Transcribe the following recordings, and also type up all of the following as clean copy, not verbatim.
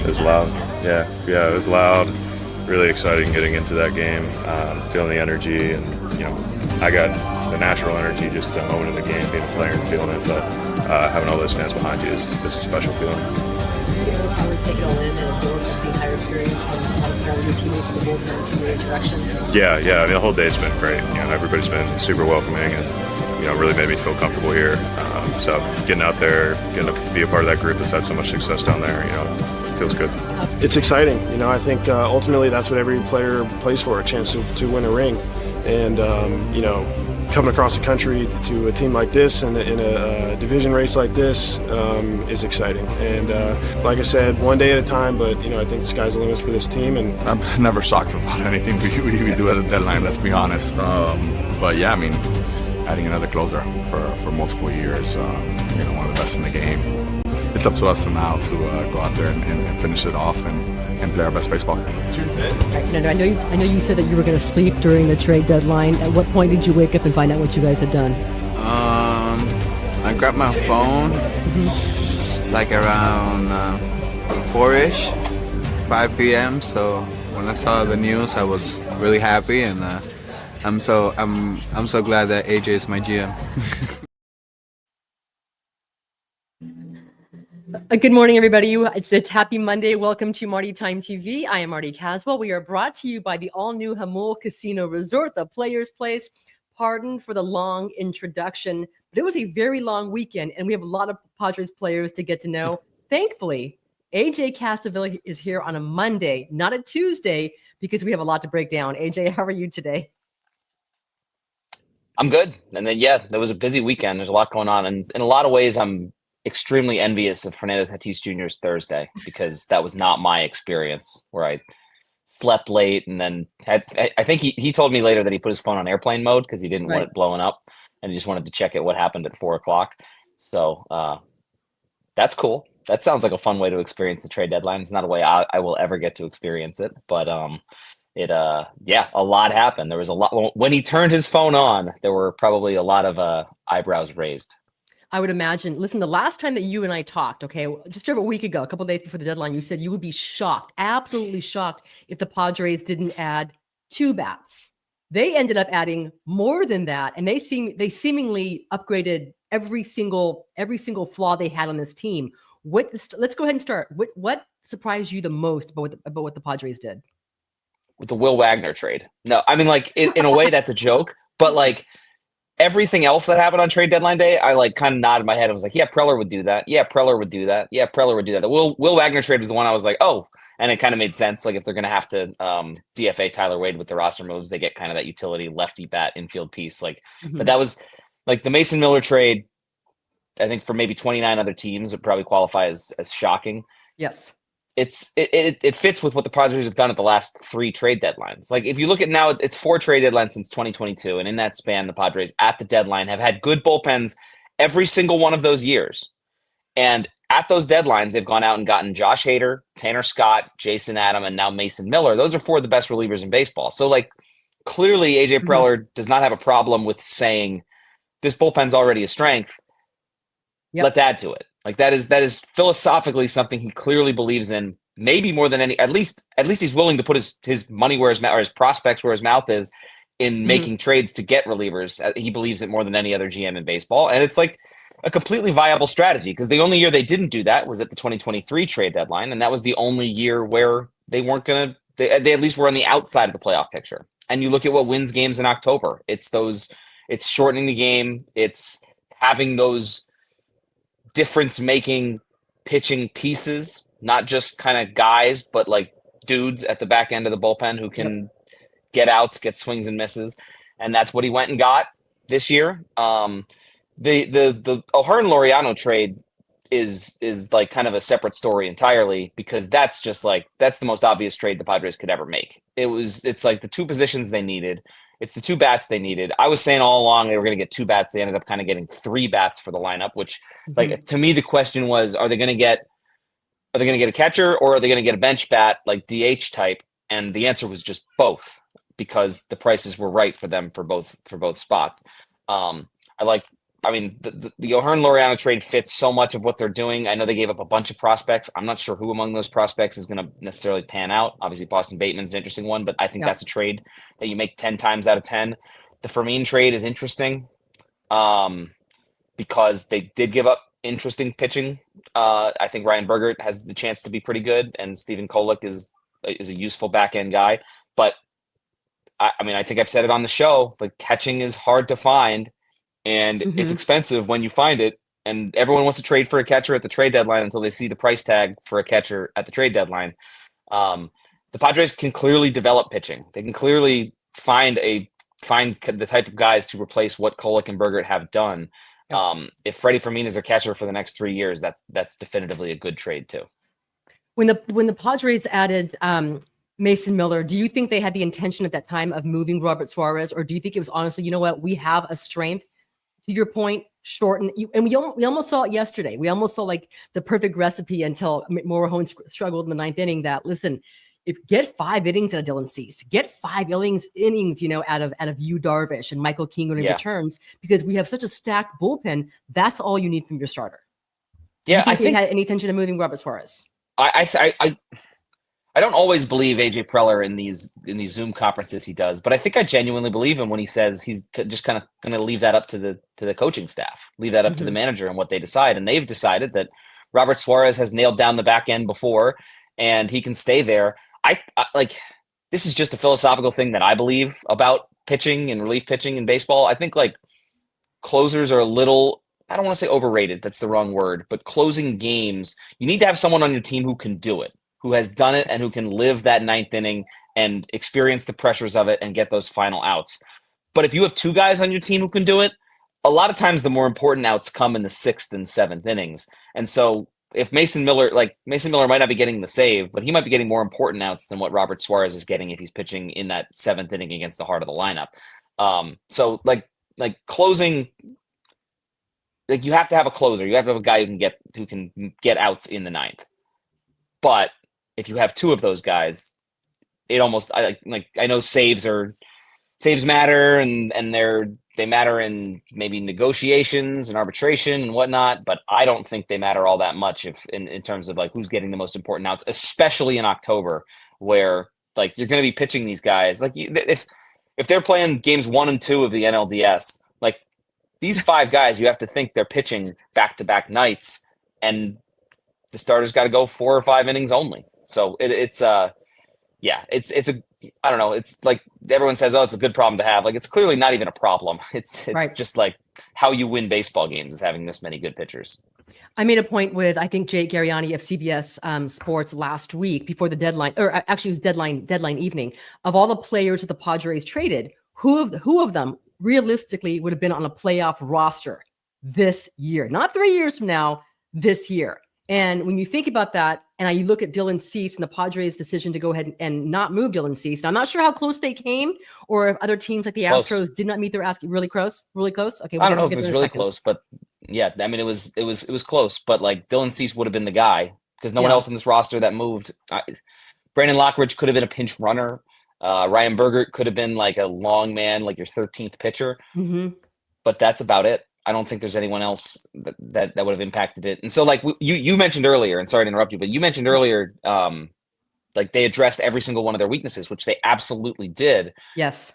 It was loud. Yeah, it was loud. Really exciting getting into that game, feeling the energy, and I got the natural energy just to own in the game, being a player and feeling it. But having all those fans behind you is a special feeling. You're able to really take it all in and absorb just the entire experience from your teammates, the bullpen, to your interaction. Yeah. I mean, the whole day's been great. Everybody's been super welcoming and really made me feel comfortable here. So getting out there, getting to be a part of that group that's had so much success down there, feels good. It's exciting. I think ultimately that's what every player plays for, a chance to win a ring. And, coming across the country to a team like this and in a division race like this is exciting. And like I said, one day at a time, but, I think the sky's the limit for this team. And I'm never shocked about anything we do at the deadline, let's be honest. But yeah, I mean, adding another closer for multiple years, one of the best in the game. It's up to us now to go out there and finish it off and play our best baseball. Right, I know you said that you were going to sleep during the trade deadline. At what point did you wake up and find out what you guys had done? I grabbed my phone like around 4-ish, 5 p.m. So when I saw the news, I was really happy, and I'm so glad that AJ is my GM. Good morning, everybody. It's Happy Monday. Welcome to Marty Time TV. I am Marty Cassavell. We are brought to you by the all-new Hamul Casino Resort, the Players Place. Pardon for the long introduction, but it was a very long weekend, and we have a lot of Padres players to get to know. Thankfully, AJ Cassavell is here on a Monday, not a Tuesday, because we have a lot to break down. AJ, how are you today? I'm good. And then, there was a busy weekend. There's a lot going on. And in a lot of ways, I'm extremely envious of Fernando Tatis Jr.'s Thursday, because that was not my experience, where I slept late and then I think he told me later that he put his phone on airplane mode because he didn't want it blowing up, and he just wanted to check what happened at 4:00. So that's cool. That sounds like a fun way to experience the trade deadline. It's not a way I will ever get to experience it, but a lot happened. There was a lot. When he turned his phone on, there were probably a lot of eyebrows raised. I would imagine. Listen, the last time that you and I talked, just over a week ago, a couple of days before the deadline, you said you would be shocked, absolutely shocked, if the Padres didn't add 2 bats. They ended up adding more than that, and they seemingly upgraded every single flaw they had on this team. Let's go ahead and start. What surprised you the most about what the Padres did? With the Will Wagner trade. No, I mean, in a way that's a joke, but everything else that happened on trade deadline day, I kind of nodded my head. I was like, yeah, Preller would do that. Yeah, Preller would do that. Yeah, Preller would do that. The Will Wagner trade was the one I was like, oh, and it kind of made sense. If they're going to have to DFA Tyler Wade with the roster moves, they get kind of that utility lefty bat infield piece. But that was the Mason Miller trade. I think for maybe 29 other teams, it probably qualify as shocking. Yes. It fits with what the Padres have done at the last 3 trade deadlines. If you look at now, it's 4 trade deadlines since 2022, and in that span, the Padres at the deadline have had good bullpens every single one of those years. And at those deadlines, they've gone out and gotten Josh Hader, Tanner Scott, Jason Adam, and now Mason Miller. Those are 4 of the best relievers in baseball. So clearly AJ Preller does not have a problem with saying this bullpen's already a strength. Yep. Let's add to it. That is philosophically something he clearly believes in, maybe more than any. At least he's willing to put his money where his mouth, or his prospects where his mouth is, in making trades to get relievers. He believes it more than any other GM in baseball, and it's a completely viable strategy, because the only year they didn't do that was at the 2023 trade deadline, and that was the only year where they weren't gonna. They at least were on the outside of the playoff picture. And you look at what wins games in October. It's shortening the game. It's having those difference-making pitching pieces, not just kind of guys, but dudes at the back end of the bullpen who can get outs, get swings and misses, and that's what he went and got this year. The O'Hearn Laureano trade is kind of a separate story entirely, because that's just that's the most obvious trade the Padres could ever make. It's the 2 positions they needed. It's the 2 bats they needed. I was saying all along they were going to get 2 bats. They ended up kind of getting 3 bats for the lineup, which to me, the question was, are they going to get a catcher, or are they going to get a bench bat DH type? And the answer was just both, because the prices were right for them for both spots. I like I mean, the O'Hearn Laureano trade fits so much of what they're doing. I know they gave up a bunch of prospects. I'm not sure who among those prospects is going to necessarily pan out. Obviously, Boston Bateman's an interesting one, but I think that's a trade that you make 10 times out of 10. The Fermin trade is interesting because they did give up interesting pitching. I think Ryan Bergert has the chance to be pretty good, and Stephen Kolek is a useful back end guy. But I mean, I think I've said it on the show. Like, catching is hard to find. And it's expensive when you find it. And everyone wants to trade for a catcher at the trade deadline until they see the price tag for a catcher at the trade deadline. The Padres can clearly develop pitching. They can clearly find the type of guys to replace what Kolek and Bergert have done. If Freddie Fermin is their catcher for the next 3 years, that's definitively a good trade too. When the Padres added Mason Miller, do you think they had the intention at that time of moving Robert Suarez, or do you think it was honestly, you know what, we have a strength? To your point, shorten. And we almost saw it yesterday. We almost saw like the perfect recipe until Morejon struggled in the 9th inning. That, listen, if get 5 innings out of Dylan Cease, get 5 innings, out of Yu Darvish and Michael King when he returns, because we have such a stacked bullpen. That's all you need from your starter. Yeah, I think they had any intention of moving Robert Suarez. I don't always believe AJ Preller in these Zoom conferences he does, but I think I genuinely believe him when he says he's just kind of going to leave that up to the coaching staff, leave that up to the manager and what they decide. And they've decided that Robert Suarez has nailed down the back end before, and he can stay there. I like, this is just a philosophical thing that I believe about pitching and relief pitching in baseball. I think like closers are a little, I don't want to say overrated, that's the wrong word, but closing games, you need to have someone on your team who can do it, who has done it and who can live that 9th inning and experience the pressures of it and get those final outs. But if you have 2 guys on your team who can do it, a lot of times the more important outs come in the 6th and 7th innings. And so if Mason Miller might not be getting the save, but he might be getting more important outs than what Robert Suarez is getting if he's pitching in that 7th inning against the heart of the lineup. So like closing, like you have to have a closer. You have to have a guy who can get outs in the 9th. But if you have 2 of those guys, it almost, I know saves matter and they matter in maybe negotiations and arbitration and whatnot, but I don't think they matter all that much if in terms of like who's getting the most important outs, especially in October, where like you're going to be pitching these guys. Like if they're playing games 1 and 2 of the NLDS, like these 5 guys, you have to think they're pitching back-to-back nights, and the starter's got to go 4 or 5 innings only. So it's I don't know. It's like everyone says, oh, it's a good problem to have. Like, it's clearly not even a problem. It's right. Just like how you win baseball games is having this many good pitchers. I made a point with, I think, Jake Garriani of CBS Sports last week before the deadline, or actually it was deadline evening, of all the players that the Padres traded, who of them realistically would have been on a playoff roster this year? Not 3 years from now, this year. And when you think about that, and you look at Dylan Cease and the Padres' decision to go ahead and not move Dylan Cease, and I'm not sure how close they came, or if other teams like the Astros did not meet their asking. Really close. Okay, I don't know if it was really close, but yeah, I mean it was close. But like Dylan Cease would have been the guy because no one else in this roster that moved. Brandon Lockridge could have been a pinch runner. Ryan Bergert could have been like a long man, like your 13th pitcher. But that's about it. I don't think there's anyone else that would have impacted it. And so like you mentioned earlier, and sorry to interrupt you, but you mentioned earlier, like they addressed every single one of their weaknesses, which they absolutely did. Yes.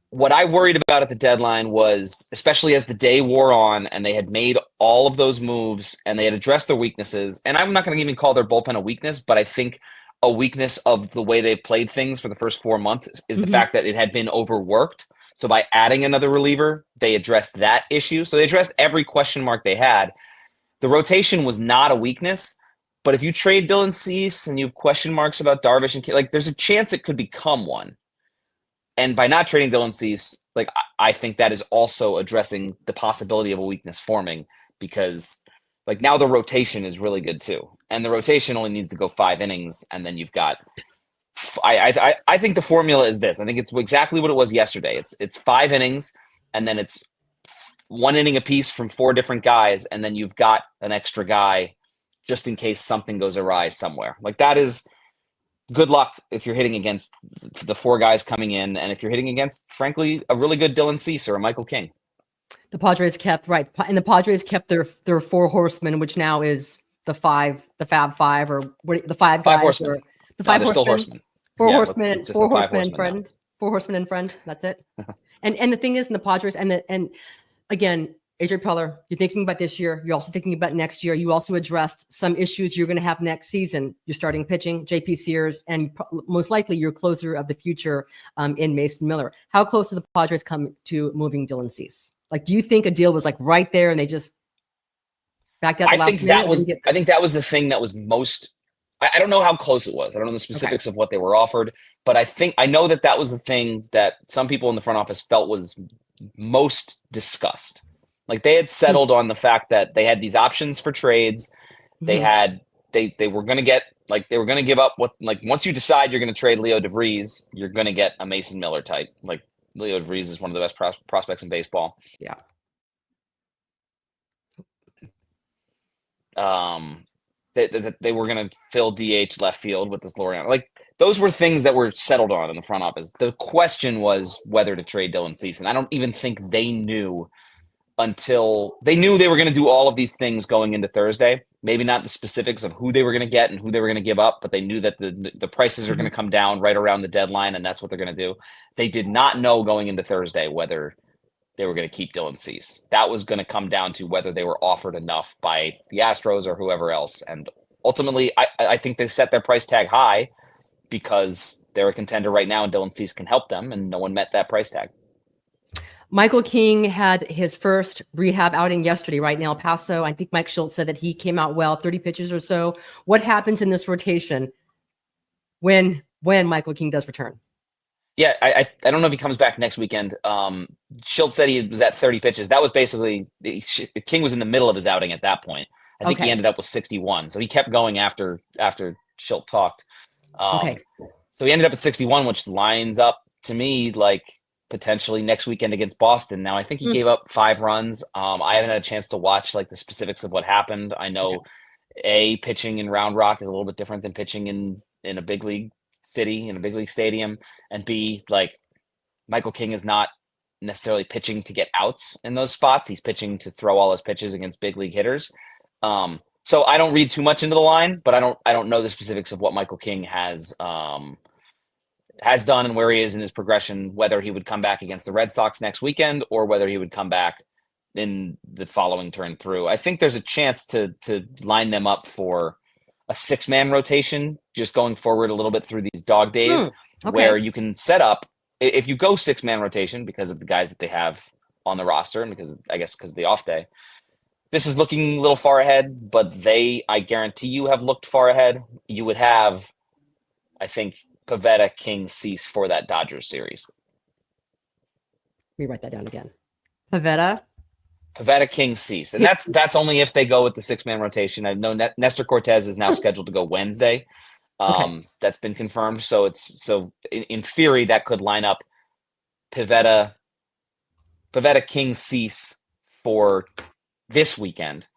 What I worried about at the deadline was, especially as the day wore on and they had made all of those moves and they had addressed their weaknesses, and I'm not going to even call their bullpen a weakness, but I think a weakness of the way they played things for the first 4 months is the fact that it had been overworked. So by adding another reliever, they addressed that issue. So they addressed every question mark they had. The rotation was not a weakness, but if you trade Dylan Cease and you have question marks about Darvish and like, there's a chance it could become one. And by not trading Dylan Cease, like I think that is also addressing the possibility of a weakness forming, because like now the rotation is really good too, and the rotation only needs to go 5 innings, and then you've got. I think the formula is this. I think it's exactly what it was yesterday. It's 5 innings, and then it's 1 inning apiece from 4 different guys, and then you've got an extra guy just in case something goes awry somewhere. Like that is good luck if you're hitting against the 4 guys coming in, and if you're hitting against, frankly, a really good Dylan Cease or a Michael King. The Padres kept and the Padres kept their four horsemen, which now is the Fab Five, or what, the five guys, horsemen. or the five No, they're horsemen. still horsemen. Four Yeah, horsemen, it's just four the five horsemen and horsemen friend. Four horsemen and friend. That's it. And the thing is, in the Padres, and again, AJ Preller, you're thinking about this year. You're also thinking about next year. You also addressed some issues you're going to have next season. You're starting pitching, JP Sears, and most likely your closer of the future in Mason Miller. How close do the Padres come to moving Dylan Cease? Like, do you think a deal was like right there and they just backed out? I think that was the thing that was most. I don't know how close it was. I don't know the specifics of what they were offered, but I know that was the thing that some people in the front office felt was most discussed. Like, they had settled on the fact that they had these options for trades. They had they were going to get, like, they were going to give up what, like, once you decide you're going to trade Leo DeVries, you're going to get a Mason Miller type. Like, Leo DeVries is one of the best prospects in baseball. Yeah. They were going to fill DH left field with this Loriano. Like, those were things that were settled on in the front office. The question was whether to trade Dylan Cease. And I don't even think they knew until they knew they were going to do all of these things going into Thursday. Maybe not the specifics of who they were going to get and who they were going to give up, but they knew that the prices are going to come down right around the deadline, and that's what they're going to do. They did not know going into Thursday whether they were going to keep Dylan Cease. That was going to come down to whether they were offered enough by the Astros or whoever else. And ultimately, I think they set their price tag high because they're a contender right now and Dylan Cease can help them, and no one met that price tag. Michael King had his first rehab outing yesterday, right, in El Paso. I think Mike Schultz said that he came out well, 30 pitches or so. What happens in this rotation when Michael King does return? Yeah, I don't know if he comes back next weekend. Schultz said he was at 30 pitches. That was basically King was in the middle of his outing at that point. I think he ended up with 61. So he kept going after Schultz talked. So he ended up at 61, which lines up to me like potentially next weekend against Boston. Now, I think he gave up 5 runs. I haven't had a chance to watch like the specifics of what happened. I know pitching in Round Rock is a little bit different than pitching in a big league city, in a big league stadium, and B, like, Michael King is not necessarily pitching to get outs in those spots. He's pitching to throw all his pitches against big league hitters. So I don't read too much into the line, but I don't know the specifics of what Michael King has done and where he is in his progression, whether he would come back against the Red Sox next weekend or whether he would come back in the following turn through. I think there's a chance to line them up for a 6-man rotation, just going forward a little bit through these dog days, where you can set up, if you go 6-man rotation because of the guys that they have on the roster and because of the off day, this is looking a little far ahead, but I guarantee you have looked far ahead. You would have, I think, Pivetta, King, Cease for that Dodgers series. Let me write that down again. Pivetta, King, Cease. And that's only if they go with the 6-man rotation. I know Nestor Cortez is now scheduled to go Wednesday. That's been confirmed. So in theory, that could line up Pivetta, King, Cease for this weekend.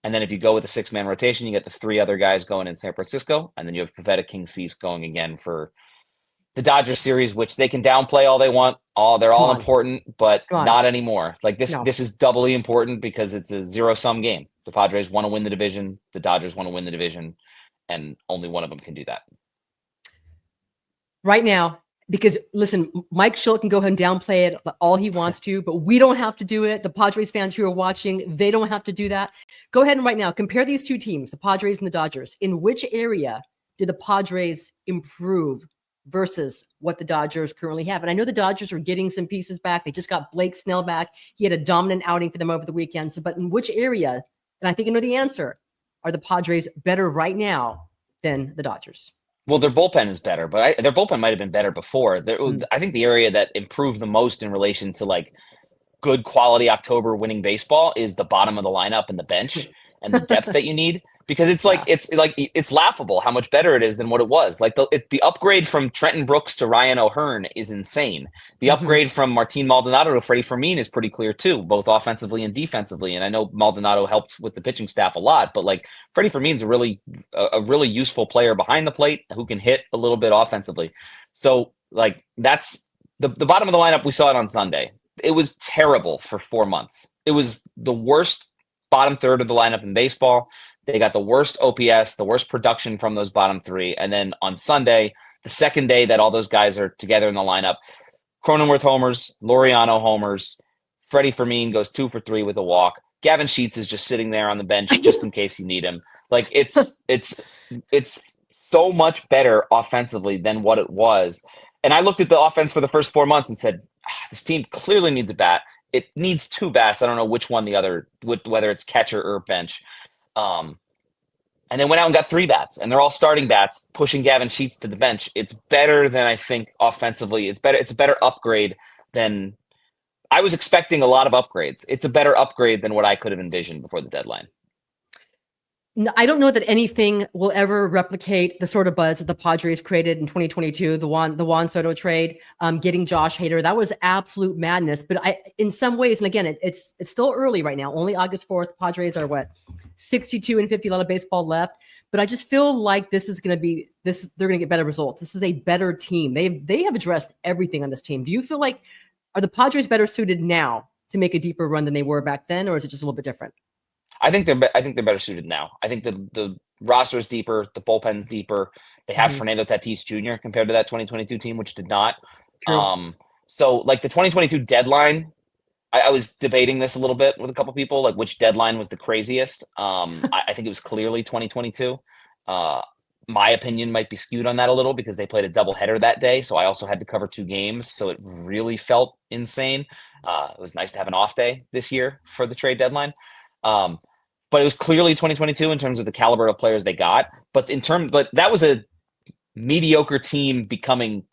And then if you go with a 6-man rotation, you get the 3 other guys going in San Francisco. And then you have Pivetta, King, Cease going again for the Dodgers series, which they can downplay all they want. They're all important, but not anymore. Like this is doubly important because it's a 0-sum game. The Padres want to win the division. The Dodgers want to win the division. And only one of them can do that. Right now, because listen, Mike Schultz can go ahead and downplay it all he wants to, but we don't have to do it. The Padres fans who are watching, they don't have to do that. Go ahead and right now compare these two teams, the Padres and the Dodgers. In which area did the Padres improve versus what the Dodgers currently have? And I know the Dodgers are getting some pieces back. They just got Blake Snell back. He had a dominant outing for them over the weekend. So, but in which area, and I think I know the answer, are the Padres better right now than the Dodgers? Well, their bullpen is better, but their bullpen might have been better before. I think the area that improved the most in relation to like good quality October winning baseball is the bottom of the lineup and the bench and the depth that you need. Because it's laughable how much better it is than what it was. Like the upgrade from Trenton Brooks to Ryan O'Hearn is insane. The upgrade from Martin Maldonado to Freddie Fermin is pretty clear too, both offensively and defensively. And I know Maldonado helped with the pitching staff a lot, but like Freddie Fermin's a really useful player behind the plate who can hit a little bit offensively. So like that's the bottom of the lineup. We saw it on Sunday. it was terrible for 4 months. It was the worst bottom third of the lineup in baseball. They got the worst OPS, the worst production from those bottom three. And then on Sunday, the second day that all those guys are together in the lineup, Cronenworth homers, Laureano homers, Freddie Fermin goes 2 for 3 with a walk. Gavin Sheets is just sitting there on the bench just in case you need him. Like it's so much better offensively than what it was. And I looked at the offense for the first 4 months and said, this team clearly needs a bat. It needs 2 bats. I don't know which one the other, whether it's catcher or bench. And then went out and got 3 bats, and they're all starting bats, pushing Gavin Sheets to the bench. It's better than I think offensively. It's better. It's a better upgrade than I was expecting. A lot of upgrades. It's a better upgrade than what I could have envisioned before the deadline. No, I don't know that anything will ever replicate the sort of buzz that the Padres created in 2022, the Juan Soto trade, getting Josh Hader. That was absolute madness. But in some ways, and again, it's still early right now, only August 4th. Padres are 62 and 50, a lot of baseball left. But I just feel like this is going to be they're going to get better results. This is a better team. They have addressed everything on this team. Do you feel like, are the Padres better suited now to make a deeper run than they were back then, or is it just a little bit different? I think they're better suited now. I think the roster is deeper, the bullpen's deeper. They have Fernando Tatis Jr. compared to that 2022 team, which did not. True. So like the 2022 deadline, I was debating this a little bit with a couple people, like which deadline was the craziest. I think it was clearly 2022. My opinion might be skewed on that a little because they played a doubleheader that day. So I also had to cover 2 games. So it really felt insane. It was nice to have an off day this year for the trade deadline. But it was clearly 2022 in terms of the caliber of players they got. But that was a mediocre team becoming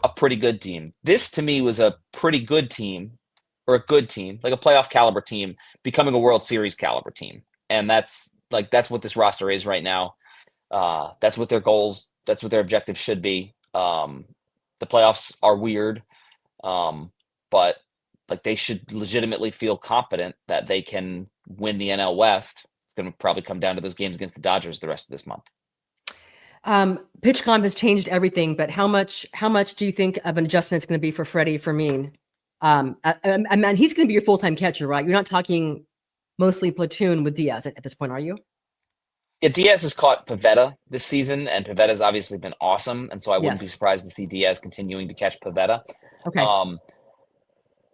a pretty good team. This to me was a pretty good team, or a good team, like a playoff caliber team becoming a World Series caliber team. And that's what this roster is right now. That's what their goals, that's what their objectives should be. The playoffs are weird, but like they should legitimately feel confident that they can win the NL West. It's going to probably come down to those games against the Dodgers the rest of this month. PitchCom has changed everything, but how much do you think of an adjustment is going to be for Freddie Fermin? And he's going to be your full-time catcher, right? You're not talking mostly platoon with Diaz at this point, are you? Yeah, Diaz has caught Pivetta this season, and Pivetta's obviously been awesome, and so I wouldn't be surprised to see Diaz continuing to catch Pivetta. Okay.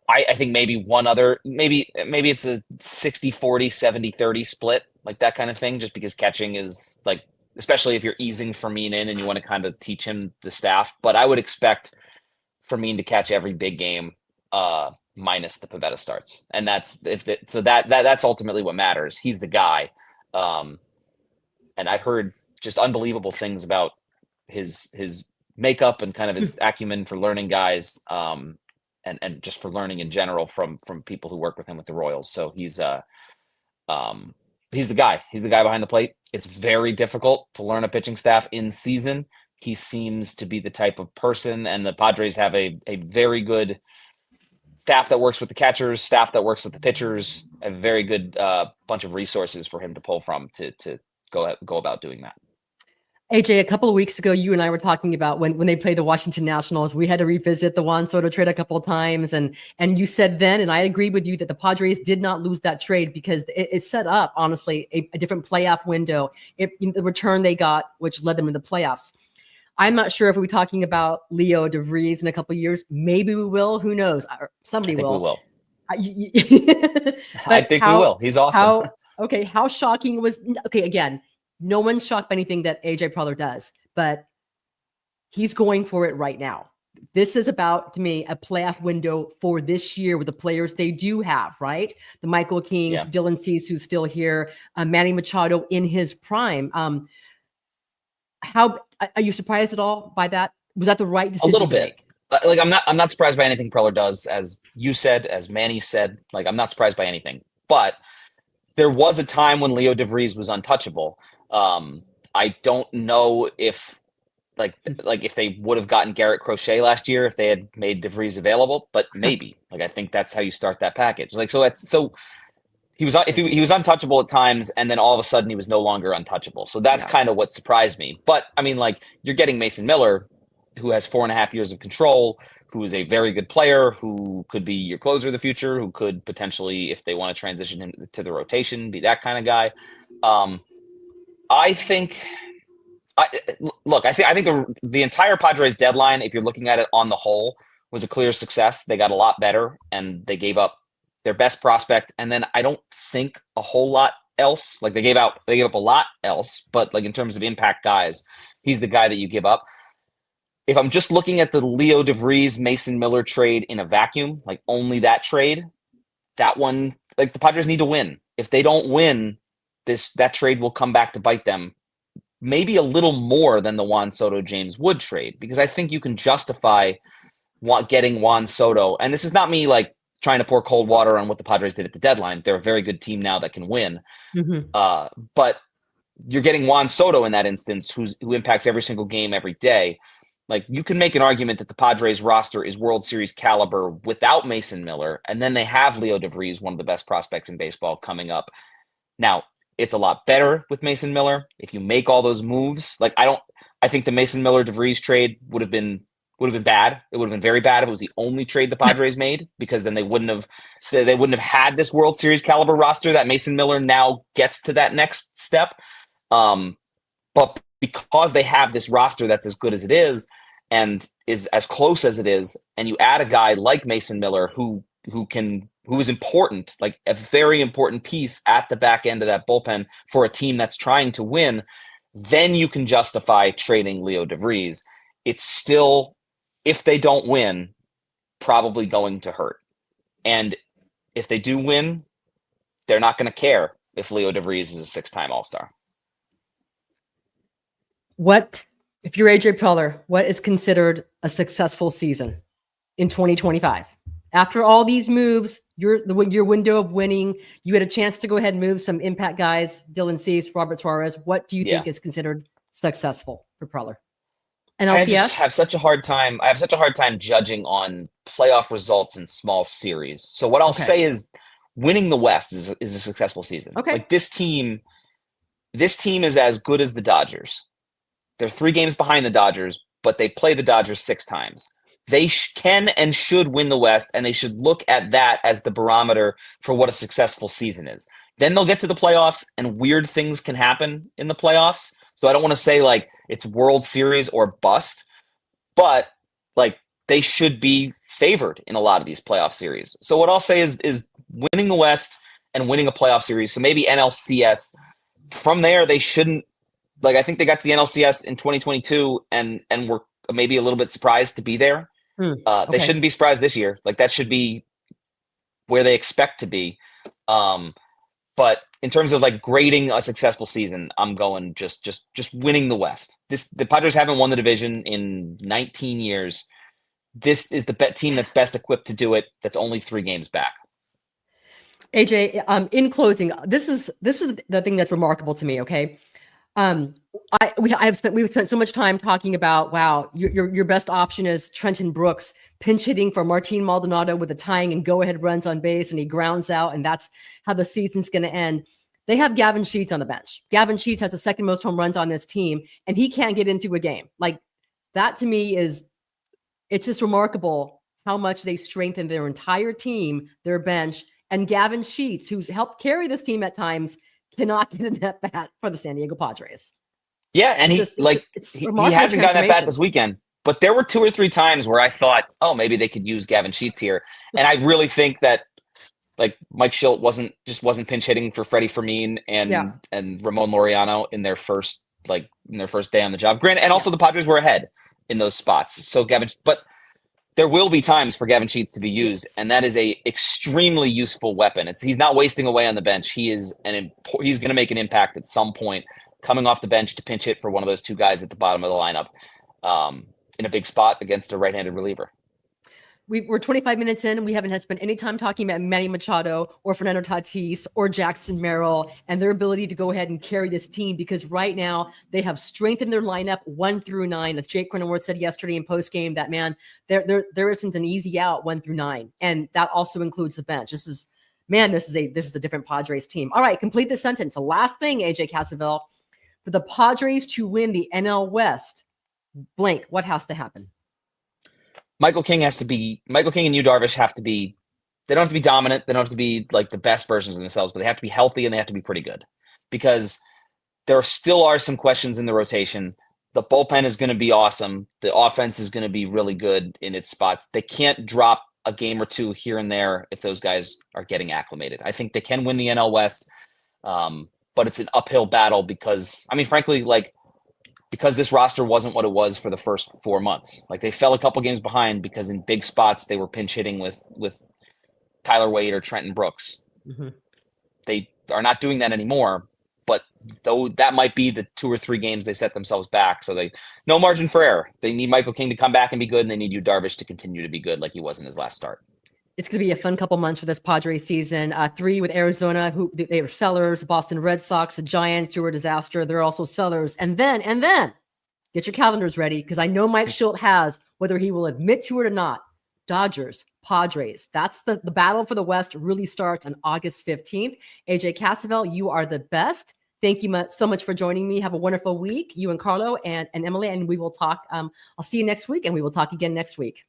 I think maybe one other, maybe it's a 60-40, 70-30 split, like that kind of thing, just because catching is like, especially if you're easing Fermin in and you want to kind of teach him the staff. But I would expect Fermin to catch every big game minus the Pivetta starts. And that's ultimately what matters. He's the guy. And I've heard just unbelievable things about his makeup and kind of his acumen for learning guys. And just for learning in general from people who work with him with the Royals. So he's the guy. He's the guy behind the plate. It's very difficult to learn a pitching staff in season. He seems to be the type of person, and the Padres have a very good staff that works with the catchers, staff that works with the pitchers, a very good bunch of resources for him to pull from to go about doing that. AJ, a couple of weeks ago, you and I were talking about when they played the Washington Nationals, we had to revisit the Juan Soto trade a couple of times. And you said then, and I agreed with you, that the Padres did not lose that trade because it set up, honestly, a different playoff window. The return they got, which led them to the playoffs. I'm not sure if we're talking about Leo DeVries in a couple of years. Maybe we will. Who knows? Somebody will. I think we will. He's awesome. How shocking was – okay, again – no one's shocked by anything that AJ Preller does, but he's going for it right now. This is about, to me, a playoff window for this year with the players they do have, right? The Michael Kings, Dylan Cease, who's still here, Manny Machado in his prime. How are you surprised at all by that? Was that the right decision? A little bit. Like I'm not surprised by anything Preller does, as you said, as Manny said. Like I'm not surprised by anything, but there was a time when Leo DeVries was untouchable. I don't know if if they would have gotten Garrett Crochet last year if they had made DeVries available, but maybe. Like I think that's how you start that package. Like so he was untouchable at times, and then all of a sudden he was no longer untouchable. So that's kind of what surprised me. But I mean, like you're getting Mason Miller, who has 4.5 years of control, who is a very good player, who could be your closer of the future, who could potentially, if they want to transition him to the rotation, be that kind of guy. I think the entire Padres deadline, if you're looking at it on the whole, was a clear success. They got a lot better, and they gave up their best prospect, and then I don't think a whole lot else. Like they gave up a lot else, but like in terms of impact guys, he's the guy that you give up. If I'm just looking at the Leo DeVries, Mason Miller trade in a vacuum, like only that trade, that one, like the Padres need to win. If they don't win, that trade will come back to bite them maybe a little more than the Juan Soto James Wood trade, because I think you can justify getting Juan Soto. And this is not me like trying to pour cold water on what the Padres did at the deadline. They're a very good team now that can win. But you're getting Juan Soto in that instance, who impacts every single game every day. Like you can make an argument that the Padres roster is World Series caliber without Mason Miller, and then they have Leo DeVries, one of the best prospects in baseball, coming up. Now, it's a lot better with Mason Miller if you make all those moves. Like I think the Mason Miller DeVries trade would have been bad. It would have been very bad if it was the only trade the Padres made, because then they wouldn't have had this World Series caliber roster that Mason Miller now gets to that next step. But because they have this roster that's as good as it is and is as close as it is, and you add a guy like Mason Miller who is important, like a very important piece at the back end of that bullpen for a team that's trying to win, then you can justify trading Leo DeVries. It's still, if they don't win, probably going to hurt. And if they do win, they're not going to care if Leo DeVries is a 6-time All-Star. If you're AJ Preller, what is considered a successful season in 2025? After all these moves, your window of winning, you had a chance to go ahead and move some impact guys, Dylan Cease, Robert Suarez. What do you think is considered successful for Preller? And I just have such a hard time. I have such a hard time judging on playoff results in small series. So what I'll say is winning the West is a successful season. Okay. Like this team is as good as the Dodgers. They're 3 games behind the Dodgers, but they play the Dodgers 6 times. They can and should win the West, and they should look at that as the barometer for what a successful season is. Then they'll get to the playoffs, and weird things can happen in the playoffs. So I don't want to say like it's World Series or bust, but like they should be favored in a lot of these playoff series. So what I'll say is winning the West and winning a playoff series. So maybe NLCS. From there, they shouldn't. Like I think they got to the NLCS in 2022 and were maybe a little bit surprised to be there. They shouldn't be surprised this year. Like that should be where they expect to be. But in terms of like grading a successful season, I'm going just winning the West. The Padres haven't won the division in 19 years. This is the team that's best equipped to do it. That's only 3 games back. AJ, in closing, this is the thing that's remarkable to me. Okay. We've spent so much time talking about, wow, your best option is Trenton Brooks pinch hitting for Martin Maldonado with a tying and go ahead runs on base, and he grounds out, and that's how the season's going to end. They have Gavin Sheets on the bench. Gavin Sheets has the 2nd most home runs on this team, and he can't get into a game. Like that to me it's just remarkable how much they strengthen their entire team, their bench, and Gavin Sheets, who's helped carry this team at times, cannot get a net bat for the San Diego Padres. Yeah, and he hasn't gotten that bat this weekend. But there were 2 or 3 times where I thought, oh, maybe they could use Gavin Sheets here. And I really think that like Mike Schilt wasn't pinch hitting for Freddie Fermin and Ramon Laureano in their first day on the job. Granted, and also the Padres were ahead in those spots. So but there will be times for Gavin Sheets to be used, and that is a extremely useful weapon. He's not wasting away on the bench. He's going to make an impact at some point, coming off the bench to pinch hit for one of those 2 guys at the bottom of the lineup in a big spot against a right-handed reliever. We're 25 minutes in, and we haven't spent any time talking about Manny Machado or Fernando Tatis or Jackson Merrill and their ability to go ahead and carry this team, because right now they have strengthened their lineup 1 through 9. As Jake Cronenworth said yesterday in postgame, that man, there isn't an easy out 1 through 9, and that also includes the bench. This is a different Padres team. All right, complete the sentence. The last thing, AJ Cassavell, for the Padres to win the NL West, blank, what has to happen? Michael King and Yu Darvish have to be. They don't have to be dominant. They don't have to be like the best versions of themselves, but they have to be healthy and they have to be pretty good, because there still are some questions in the rotation. The bullpen is going to be awesome. The offense is going to be really good in its spots. They can't drop a game or two here and there if those guys are getting acclimated. I think they can win the NL West, but it's an uphill battle because, I mean, frankly, like, because this roster wasn't what it was for the first 4 months. Like, they fell a couple games behind because in big spots they were pinch hitting with Tyler Wade or Trenton Brooks. Mm-hmm. They are not doing that anymore, but though that might be the 2 or 3 games they set themselves back. So they no margin for error. They need Michael King to come back and be good, and they need Yu Darvish to continue to be good like he was in his last start. It's going to be a fun couple months for this Padres season. 3 with Arizona, who they were sellers. The Boston Red Sox, the Giants, who were a disaster. They're also sellers. And then get your calendars ready, because I know Mike Schilt has, whether he will admit to it or not, Dodgers, Padres. That's the battle for the West really starts on August 15th. AJ Cassavell, you are the best. Thank you so much for joining me. Have a wonderful week, you and Carlo and Emily, and we will talk. I'll see you next week, and we will talk again next week.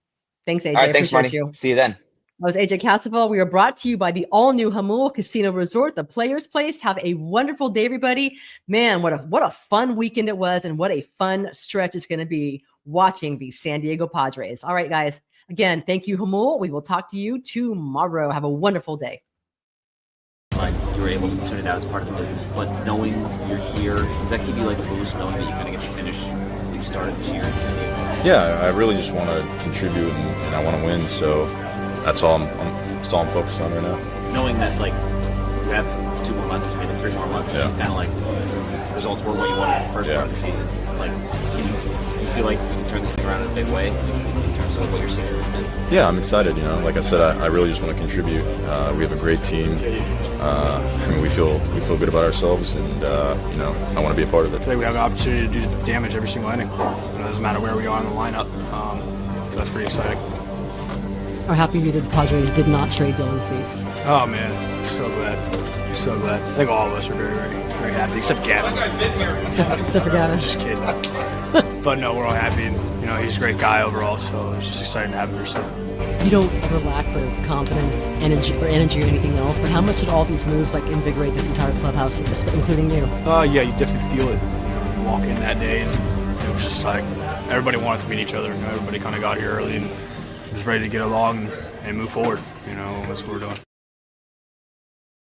Thanks, AJ. All right, thanks, Marty. You. See you then. That was AJ Cassavell. We are brought to you by the all-new Hamul Casino Resort, the Players Place. Have a wonderful day, everybody. Man, what a fun weekend it was, and what a fun stretch it's going to be watching the San Diego Padres. All right, guys. Again, thank you, Hamul. We will talk to you tomorrow. Have a wonderful day. Like, you were able to tune it out as part of the business, but knowing you're here, does that give you like a boost knowing that you kind of get to finish what you started this year in San Diego? Yeah, I really just want to contribute and I want to win. So that's all that's all I'm focused on right now. Knowing that, like, you have 2 more months, maybe 3 more months, Yeah. kind of like the results were what you wanted in the first part of the season. Like, you feel like you can turn this thing around in a big way in terms of what your season has been? Yeah, I'm excited. Like I said, I really just want to contribute. We have a great team. I mean, we feel good about ourselves, and I want to be a part of it. I feel like we have the opportunity to do damage every single inning. It doesn't matter where we are in the lineup. So that's pretty exciting. How happy you that the Padres did not trade Dylan Cease. Oh man, so glad. So glad. I think all of us are very, very, very happy, except Gavin. Except for Gavin. Just kidding. But no, we're all happy. And, he's a great guy overall, so it's just exciting to have him here. So. You don't ever lack for confidence, energy, or anything else, but how much did all these moves invigorate this entire clubhouse, including you? Yeah, you definitely feel it. You walk in that day, and it was just like everybody wanted to meet each other. Everybody kind of got here early and was ready to get along and move forward. That's what we're doing.